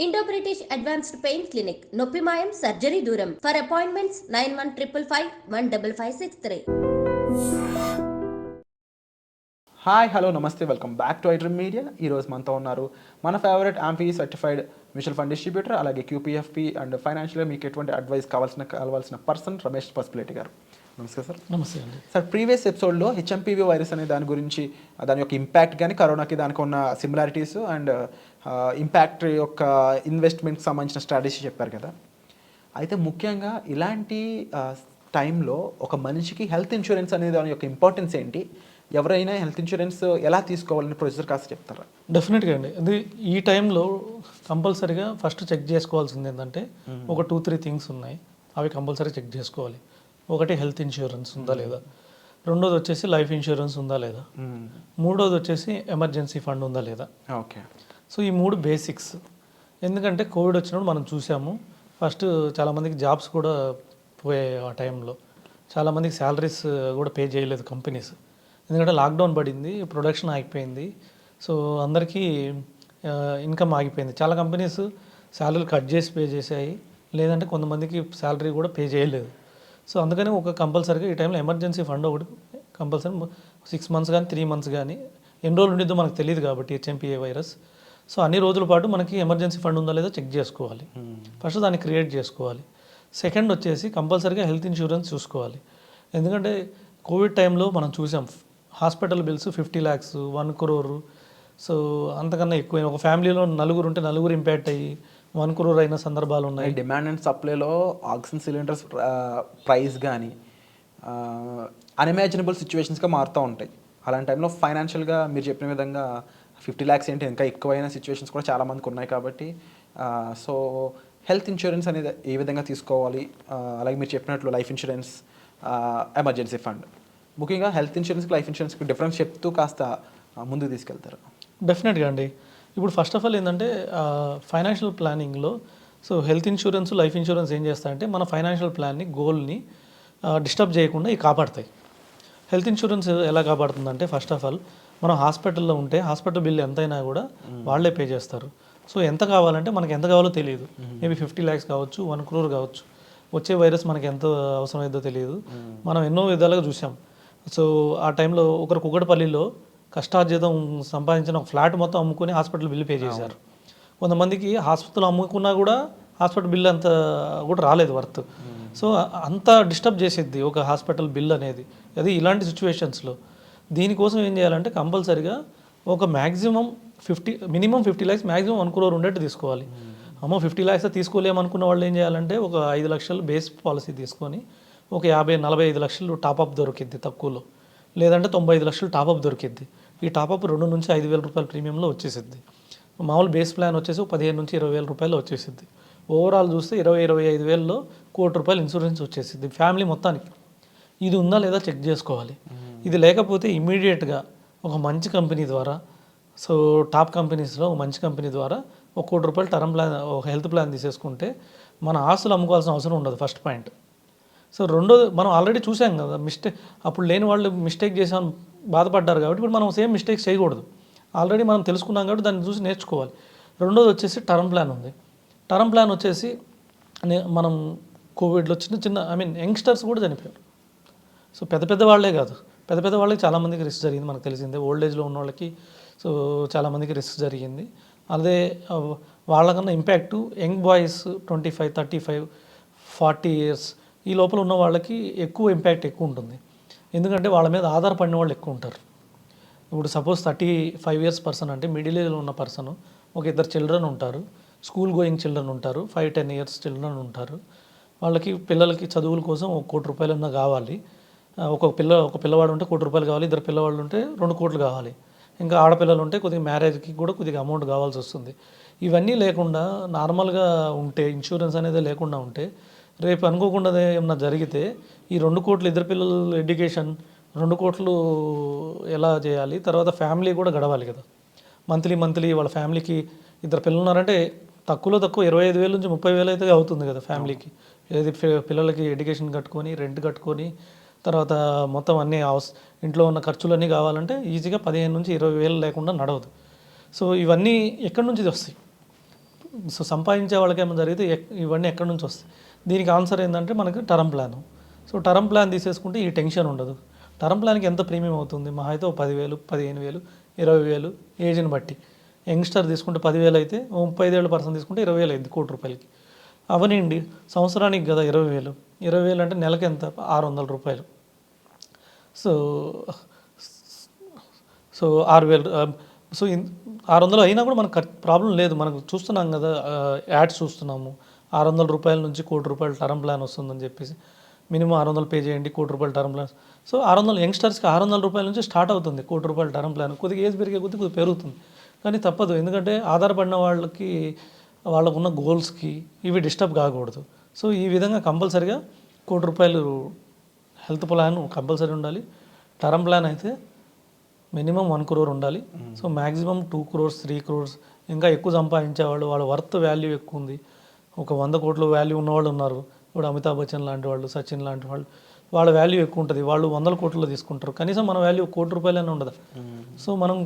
Indo British advanced pain clinic నొప్పి మాయం surgery దూరం ఫర్ అపాయింట్మెంట్స్ 9155515563. హాయ్ హలో నమస్తే welcome back to iDream media. ఈరోజు మనతో ఉన్నారు మన favourite amphi certified mutual fund distributor, అలాగే క్యూపీఎఫ్పీ అండ్ ఫైనాన్షియల్గా మీకు ఎటువంటి అడ్వైస్ కావాల్సిన పర్సన్ రమేష్ పసుపులేటి గారు. నమస్తే సార్. నమస్తే అండి. సార్, ప్రీవియస్ ఎపిసోడ్లో హెచ్ఎంపీవీ వైరస్ అనే దాని గురించి, దాని యొక్క ఇంపాక్ట్ కానీ కరోనాకి దానికి ఉన్న సిమిలారిటీస్ అండ్ ఇంపాక్ట్ యొక్క ఇన్వెస్ట్మెంట్కి సంబంధించిన స్ట్రాటజీ చెప్పారు కదా. అయితే ముఖ్యంగా ఇలాంటి టైంలో ఒక మనిషికి హెల్త్ ఇన్సూరెన్స్ అనేది దాని యొక్క ఇంపార్టెన్స్ ఏంటి, ఎవరైనా హెల్త్ ఇన్సూరెన్స్ ఎలా తీసుకోవాలని ప్రొసీజర్ కాస్త చెప్తారా? డెఫినెట్గా అండి. అది ఈ టైంలో కంపల్సరీగా ఫస్ట్ చెక్ చేసుకోవాల్సింది ఏంటంటే ఒక 2-3 థింగ్స్ ఉన్నాయి. అవి కంపల్సరీ చెక్ చేసుకోవాలి. ఒకటి హెల్త్ ఇన్సూరెన్స్ ఉందా లేదా, రెండోది వచ్చేసి లైఫ్ ఇన్సూరెన్స్ ఉందా లేదా, మూడోది వచ్చేసి ఎమర్జెన్సీ ఫండ్ ఉందా లేదా. ఓకే. సో ఈ 3 బేసిక్స్. ఎందుకంటే కోవిడ్ వచ్చినప్పుడు మనం చూసాము, ఫస్ట్ చాలామందికి జాబ్స్ కూడా పోయాయి. ఆ టైంలో చాలామందికి శాలరీస్ కూడా పే చేయలేదు కంపెనీస్, ఎందుకంటే లాక్డౌన్ పడింది, ప్రొడక్షన్ ఆగిపోయింది. సో అందరికీ ఇన్కమ్ ఆగిపోయింది. చాలా కంపెనీస్ శాలరీలు కట్ చేసి పే చేసాయి, లేదంటే కొంతమందికి శాలరీ కూడా పే చేయలేదు. సో అందుకని ఒక కంపల్సరీగా ఈ టైంలో ఎమర్జెన్సీ ఫండ్ ఒకటి కంపల్సరీ 6 మంత్స్ కానీ 3 మంత్స్ కానీ, ఎన్ని రోజులు ఉండిద్దో మనకు తెలియదు కాబట్టి హెచ్ఎంపీఏ వైరస్. సో అన్ని రోజుల పాటు మనకి ఎమర్జెన్సీ ఫండ్ ఉందా లేదో చెక్ చేసుకోవాలి. ఫస్ట్ దాన్ని క్రియేట్ చేసుకోవాలి. సెకండ్ వచ్చేసి కంపల్సరీగా హెల్త్ ఇన్సూరెన్స్ చూసుకోవాలి. ఎందుకంటే కోవిడ్ టైంలో మనం చూసాం hospital bills 50 lakhs, 1 crore. So అంతకన్నా ఎక్కువ. ఒక ఫ్యామిలీలో నలుగురు ఉంటే నలుగురు ఇంపాక్ట్ అయ్యి 1 crore అయిన సందర్భాలు ఉన్నాయి. డిమాండ్ అండ్ సప్లైలో ఆక్సిజన్ సిలిండర్స్ ప్రైస్ కానీ అన్ఇమాజినబుల్ సిచ్యువేషన్స్గా మారుతూ ఉంటాయి. అలాంటి టైంలో ఫైనాన్షియల్గా మీరు చెప్పిన విధంగా 50 lakhs ఏంటి, ఇంకా ఎక్కువైన సిచ్యువేషన్స్ కూడా చాలామందికి ఉన్నాయి. కాబట్టి సో హెల్త్ ఇన్సూరెన్స్ అనేది ఏ విధంగా తీసుకోవాలి, అలాగే మీరు చెప్పినట్లు లైఫ్ ఇన్సూరెన్స్, ఎమర్జెన్సీ ఫండ్, ముఖ్యంగా హెల్త్ ఇన్సూరెన్స్కి లైఫ్ ఇన్సూరెన్స్కి డిఫరెన్స్ చెప్తూ కాస్త ముందుకు తీసుకెళ్తారు. డెఫినెట్గా అండి. ఇప్పుడు ఫస్ట్ ఆఫ్ ఆల్ ఏంటంటే ఫైనాన్షియల్ ప్లానింగ్లో so health insurance, life insurance ఏం చేస్తాయంటే మన ఫైనాన్షియల్ ప్లాన్ని, గోల్ని డిస్టర్బ్ చేయకుండా ఇవి కాపాడతాయి. హెల్త్ ఇన్సూరెన్స్ ఎలా కాపాడుతుందంటే ఫస్ట్ ఆఫ్ ఆల్ మనం హాస్పిటల్లో ఉంటే హాస్పిటల్ బిల్ ఎంతైనా కూడా వాళ్ళే పే చేస్తారు. సో ఎంత కావాలంటే మనకి ఎంత కావాలో తెలియదు. మేబీ 50 lakhs కావచ్చు, 1 crore కావచ్చు. వచ్చే వైరస్ మనకి ఎంత అవసరమైందో తెలియదు. మనం ఎన్నో విధాలుగా చూసాం. సో ఆ టైంలో ఒకరు కుకటపల్లిలో కష్టార్జితం సంపాదించిన ఒక ఫ్లాట్ మొత్తం అమ్ముకొని హాస్పిటల్ బిల్లు పే చేశారు. కొంతమందికి హాస్పిటల్ అమ్ముకున్నా కూడా హాస్పిటల్ బిల్ అంత కూడా రాలేదు వర్త్. సో అంత డిస్టర్బ్ చేసేది ఒక హాస్పిటల్ బిల్ అనేది. అది ఇలాంటి సిచ్యువేషన్స్లో దీనికోసం ఏం చేయాలంటే కంపల్సరీగా ఒక మినిమం 50 lakhs, మ్యాక్సిమం 1 crore ఉండేట్టు తీసుకోవాలి. 50 lakhs తీసుకోలేమనుకున్న వాళ్ళు ఏం చేయాలంటే ఒక 5 లక్షలు బేస్ పాలసీ తీసుకొని ఒక 50-45 లక్షలు టాపప్ దొరికిద్ది తక్కువలో, లేదంటే 95 లక్షలు టాపప్ దొరికిద్ది. ఈ టాపప్ 2 నుంచి 5,000 రూపాయల ప్రీమియంలో వచ్చేసిద్ది. మామూలు బేస్ ప్లాన్ వచ్చేసి 15 నుంచి 20,000 రూపాయలు వచ్చేసిద్ది. ఓవరాల్ చూస్తే 20-25 వేలలో ₹1 కోటి ఇన్సూరెన్స్ వచ్చేసిద్ది ఫ్యామిలీ మొత్తానికి. ఇది ఉందా లేదా చెక్ చేసుకోవాలి. ఇది లేకపోతే ఇమీడియట్గా ఒక మంచి కంపెనీ ద్వారా, సో టాప్ కంపెనీస్లో ఒక మంచి కంపెనీ ద్వారా ₹1 కోటి టర్మ్ ప్లాన్, ఒక హెల్త్ ప్లాన్ తీసేసుకుంటే మన ఆస్తులు అమ్ముకోవాల్సిన అవసరం ఉండదు. First point. సో రెండోది, మనం ఆల్రెడీ చూసాం కదా అప్పుడు లేని వాళ్ళు మిస్టేక్ చేసాం బాధపడ్డారు కాబట్టి ఇప్పుడు మనం సేమ్ మిస్టేక్స్ చేయకూడదు. ఆల్రెడీ మనం తెలుసుకున్నాం కాబట్టి దాన్ని చూసి నేర్చుకోవాలి. రెండోది వచ్చేసి టర్మ్ ప్లాన్ ఉంది. టర్మ్ ప్లాన్ వచ్చేసి మనం కోవిడ్లో చిన్న యంగ్స్టర్స్ కూడా చనిపోయారు. సో పెద్ద వాళ్ళే కాదు, పెద్ద వాళ్ళకి చాలామందికి రిస్క్ జరిగింది, మనకు తెలిసిందే. ఓల్డ్ ఏజ్లో ఉన్న వాళ్ళకి సో చాలామందికి రిస్క్ జరిగింది. అదే వాళ్ళకన్నా ఇంపాక్టు యంగ్ బాయ్స్ 25, 35, 40 years ఈ లోపల ఉన్న వాళ్ళకి ఎక్కువ ఇంపాక్ట్ ఎక్కువ ఉంటుంది. ఎందుకంటే వాళ్ళ మీద ఆధారపడిన వాళ్ళు ఎక్కువ ఉంటారు. ఇప్పుడు సపోజ్ 35 years పర్సన్ అంటే మిడిల్ ఏజ్లో ఉన్న పర్సన్, ఒక 2 చిల్డ్రన్ ఉంటారు, స్కూల్ గోయింగ్ చిల్డ్రన్ ఉంటారు, 5-10 years చిల్డ్రన్ ఉంటారు. వాళ్ళకి పిల్లలకి చదువుల కోసం ₹1 కోటి కావాలి. ఒక పిల్లవాడు ఉంటే ₹1 కోటి కావాలి, 2 పిల్లవాళ్ళు ఉంటే ₹2 కోట్లు కావాలి. ఇంకా ఆడపిల్లలు ఉంటే కొద్దిగా మ్యారేజ్కి కూడా కొద్దిగా అమౌంట్ కావాల్సి వస్తుంది. ఇవన్నీ లేకుండా నార్మల్గా ఉంటే, ఇన్సూరెన్స్ అనేది లేకుండా ఉంటే, రేపు అనుకోకుండా ఏమన్నా జరిగితే ఈ ₹2 కోట్లు, 2 పిల్లల ఎడ్యుకేషన్, ₹2 కోట్లు ఎలా చేయాలి, తర్వాత ఫ్యామిలీ కూడా గడవాలి కదా. మంత్లీ వాళ్ళ ఫ్యామిలీకి 2 పిల్లలు ఉన్నారంటే తక్కువ 25,000 నుంచి 30,000 అయితే అవుతుంది కదా ఫ్యామిలీకి. ఏది పిల్లలకి ఎడ్యుకేషన్ కట్టుకొని, రెంట్ కట్టుకొని, తర్వాత మొత్తం అన్నీ ఇంట్లో ఉన్న ఖర్చులన్నీ కావాలంటే ఈజీగా 15 నుంచి 20,000 లేకుండా నడవదు. సో ఇవన్నీ ఎక్కడి నుంచి వస్తాయి? సో సంపాదించే వాళ్ళకి ఏమైనా జరిగితే ఇవన్నీ ఎక్కడి నుంచి వస్తాయి? దీనికి ఆన్సర్ ఏంటంటే మనకి term plan. So term plan తీసేసుకుంటే ఈ టెన్షన్ ఉండదు. టర్మ్ ప్లాన్కి ఎంత ప్రీమియం అవుతుంది? మహా అయితే 10,000, 15,000, 20,000 ఏజ్ని బట్టి. యంగ్స్టర్ తీసుకుంటే 10,000 అయితే, 35 ఏళ్ళ పర్సన్ తీసుకుంటే 20,000 అయింది ₹1,00,00,000. అవనండి సంవత్సరానికి కదా 20,000. 20,000 అంటే నెలకి ఎంత? ₹600. So so 6,000. సో 600 అయినా కూడా మనకు ప్రాబ్లం లేదు. మనకు చూస్తున్నాం కదా, యాడ్స్ చూస్తున్నాము. ₹600 నుంచి ₹1,00,00,000 టర్మ్ ప్లాన్ వస్తుందని చెప్పేసి. మినిమం 600 పే చేయండి, ₹1,00,00,000 టర్మ్ ప్లాన్. సో 600 యంగ్స్టర్స్కి ₹600 నుంచి స్టార్ట్ అవుతుంది ₹1,00,00,000 టర్మ్ ప్లాన్. కొద్దిగా ఏజ్ పెరిగే కొద్దిగా పెరుగుతుంది, కానీ తప్పదు. ఎందుకంటే ఆధారపడిన వాళ్ళకి వాళ్ళకు ఉన్న గోల్స్కి ఇవి డిస్టర్బ్ కాకూడదు. సో ఈ విధంగా కంపల్సరిగా ₹1,00,00,000 హెల్త్ ప్లాన్ కంపల్సరీ ఉండాలి. టర్మ్ ప్లాన్ అయితే మినిమం 1 crore ఉండాలి. సో మ్యాక్సిమం 2 crores, 3 crores, ఇంకా ఎక్కువ సంపాదించేవాళ్ళు, వాళ్ళ వర్త్ వాల్యూ ఎక్కువ ఉంది, ఒక 100 కోట్ల వాల్యూ ఉన్నవాళ్ళు ఉన్నారు. ఇప్పుడు అమితాబ్ బచ్చన్ లాంటి వాళ్ళు, సచిన్ లాంటి వాళ్ళు, వాళ్ళ వాల్యూ ఎక్కువ ఉంటుంది. వాళ్ళు 100 కోట్లలో తీసుకుంటారు. కనీసం మన వాల్యూ ₹1,00,00,000 ఉండదు. సో మనం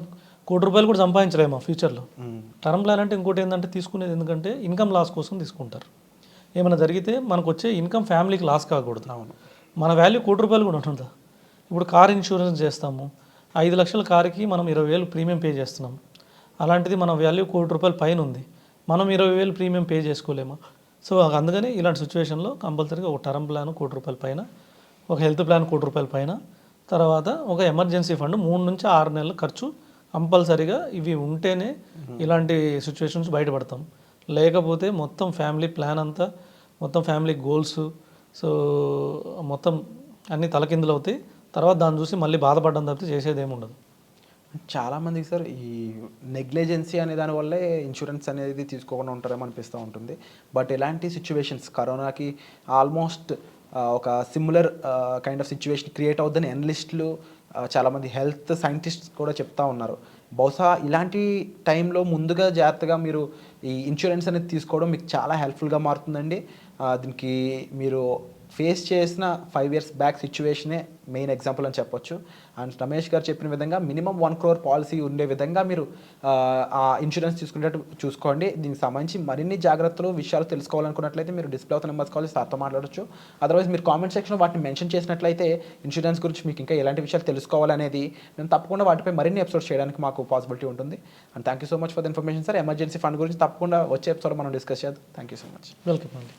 ₹1,00,00,000 కూడా సంపాదించలేము ఫ్యూచర్లో. టర్మ్ ప్లాన్ అంటే ఇంకోటి ఏంటంటే తీసుకునేది ఎందుకంటే ఇన్కమ్ లాస్ కోసం తీసుకుంటారు. ఏమైనా జరిగితే మనకు వచ్చే ఇన్కమ్ ఫ్యామిలీకి లాస్ కాకూడదు. మన వాల్యూ ₹1,00,00,000 కూడా ఉంటుందా? ఇప్పుడు కార్ ఇన్సూరెన్స్ చేస్తాము, 5 లక్షల కారుకి మనం 20,000 ప్రీమియం పే చేస్తున్నాం. అలాంటిది మన వాల్యూ ₹1,00,00,000 పైన ఉంది, మనం 20,000 ప్రీమియం పే చేసుకోలేమా? సో అందుకని ఇలాంటి సిచ్యువేషన్లో కంపల్సరీగా ఒక టర్మ్ ప్లాన్ ₹1,00,00,000 పైన, ఒక హెల్త్ ప్లాన్ ₹1,00,00,000 పైన, తర్వాత ఒక ఎమర్జెన్సీ ఫండ్ 3 నుంచి 6 నెలల ఖర్చు కంపల్సరీగా ఇవి ఉంటేనే ఇలాంటి సిచ్యువేషన్స్ బయటపడతాం. లేకపోతే మొత్తం ఫ్యామిలీ ప్లాన్ అంతా, మొత్తం ఫ్యామిలీ గోల్స్, సో మొత్తం అన్నీ తలకిందులు అవుతాయి. తర్వాత దాన్ని చూసి మళ్ళీ బాధపడడం తప్పితే చేసేది ఏమి ఉండదు. చాలామందికి సార్ ఈ నెగ్లిజెన్సీ అనే దానివల్లే ఇన్సూరెన్స్ అనేది తీసుకోకుండా ఉంటారేమో అనిపిస్తూ ఉంటుంది. బట్ ఎలాంటి సిచ్యువేషన్స్ కరోనాకి ఆల్మోస్ట్ ఒక similar kind of situation create అవుద్దని అనలిస్టులు, చాలామంది హెల్త్ సైంటిస్ట్స్ కూడా చెప్తా ఉన్నారు. బహుశా ఇలాంటి టైంలో ముందుగా జాగ్రత్తగా మీరు ఈ ఇన్సూరెన్స్ అనేది తీసుకోవడం మీకు చాలా హెల్ప్ఫుల్గా మారుతుందండి. దీనికి మీరు ఫేస్ చేసిన 5 years బ్యాక్ సిచ్యువేషనే మెయిన్ ఎగ్జాంపుల్ అని చెప్పొచ్చు. అండ్ రమేష్ గారు చెప్పిన విధంగా మినిమం 1 crore పాలసీ ఉండే విధంగా మీరు ఆ ఇన్సూరెన్స్ తీసుకునేట్టు చూసుకోండి. దీనికి సంబంధించి మరిన్ని జాగ్రత్తలు విషయాలు తెలుసుకోవాలనుకున్నట్లయితే మీరు డిస్ప్లే అవుతున్న నెంబర్స్ కాల్ సార్తో మాట్లాడచ్చు. అదర్వైజ్ మీరు కామెంట్ సెక్షన్లో వాటిని మెన్షన్ చేసినట్లయితే ఇన్సూరెన్స్ గురించి మీకు ఇంకా ఎలాంటి విషయాలు తెలుసుకోవాలనేది మేము తప్పకుండా వాటిపై మరిన్ని ఎపిసోడ్స్ చేయడానికి మాకు పాసిబిలిటీ ఉంటుంది. And thank you so much for the information sir. Emergency fund గురించి తప్పకుండా వచ్చే ఎపిసోడ్ మనం డిస్కస్ చేద్దాం. Thank you so much. Welcome అండి.